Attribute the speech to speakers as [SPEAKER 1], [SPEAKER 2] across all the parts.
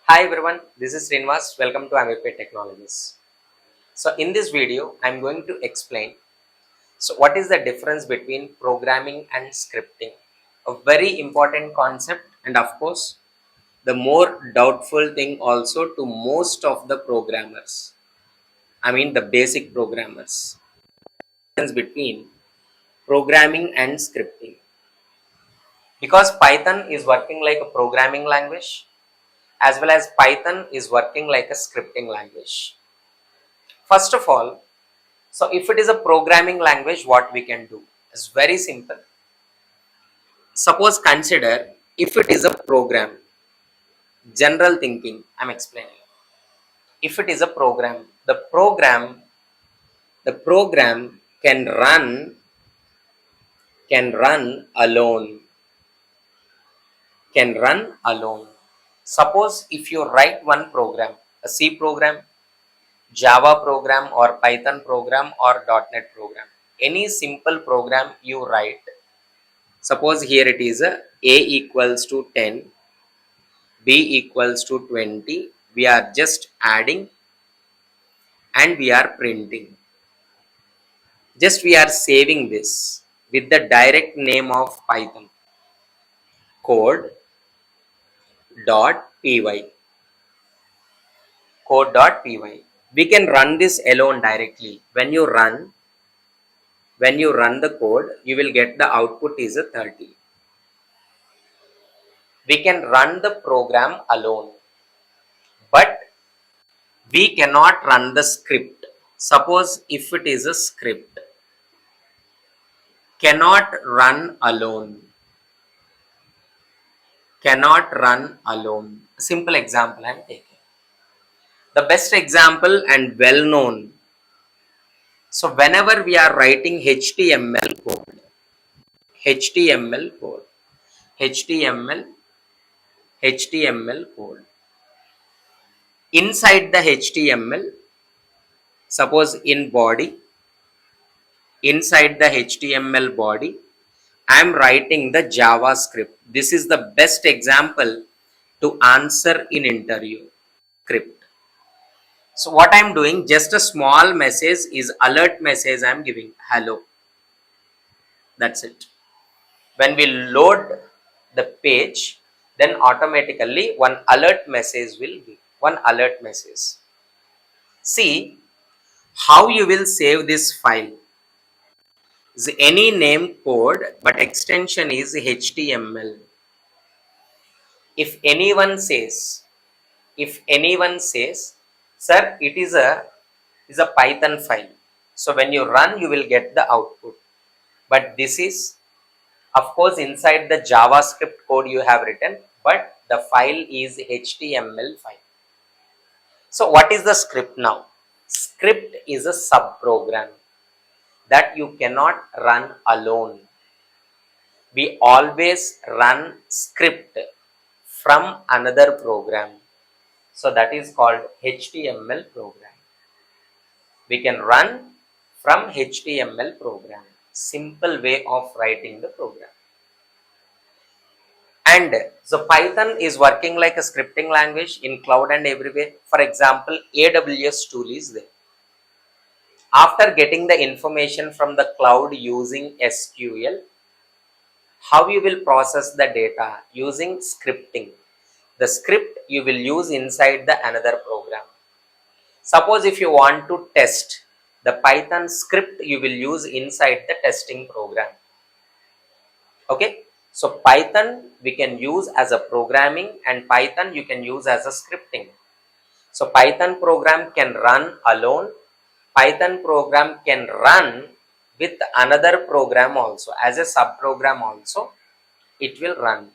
[SPEAKER 1] Hi everyone, this is Srinivas. Welcome to Ameerpet Technologies. So in this video, I'm going to explain what is the difference between programming and scripting. A very important concept, and of course the more doubtful thing also to most of the programmers. I mean the basic programmers. Difference between programming and scripting. Because Python is working like a programming language as well as Python is working like a scripting language. First of all, so if it is a programming language, what we can do is very simple. Suppose consider if it is a program, general thinking, I'm explaining. If it is a program, the program can run alone, can run alone. Suppose if you write one program, a C program, Java program or Python program or .NET program, any simple program you write. Suppose here it is a equals to 10, B equals to 20. We are just adding and we are printing. Just we are saving this with the direct name of Python. Code.py. Code.py. We can run this alone directly. When you run the code, you will get the output is a 30. We can run the program alone, but we cannot run the script. Suppose if it is a script, cannot run alone. Cannot run alone. Simple example I am taking. The best example and well known. So whenever we are writing HTML code, HTML code, HTML, HTML code. Inside the HTML, suppose in body, inside the HTML body, I am writing the JavaScript. This is the best example to answer in interview. Script. So what I am doing, just a small message is alert message I am giving. Hello. That's it. When we load the page, then automatically one alert message will give. One alert message. See how you will save this file. Is any name code, but extension is HTML. If anyone says, sir, it is a Python file. So when you run, you will get the output. But this is, of course, inside the JavaScript code you have written, but the file is HTML file. So what is the script now? Script is a subprogram that you cannot run alone. We always run script from another program. So that is called HTML program. We can run from HTML program. Simple way of writing the program. And so Python is working like a scripting language in cloud and everywhere. For example, AWS tool is there. After getting the information from the cloud using SQL, how you will process the data using scripting. The script you will use inside the another program. Suppose if you want to test, the Python script you will use inside the testing program. Okay, so Python we can use as a programming and Python you can use as a scripting. So Python program can run alone. Python program can run with another program also, as a subprogram also it will run.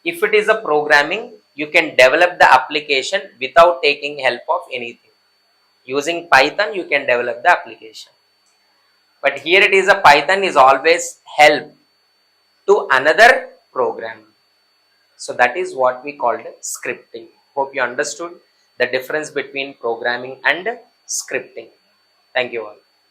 [SPEAKER 1] If it is a programming, you can develop the application without taking help of anything. Using Python you can develop the application. But here it is a Python is always help to another program. So that is what we called scripting. Hope you understood the difference between programming and scripting. Thank you all.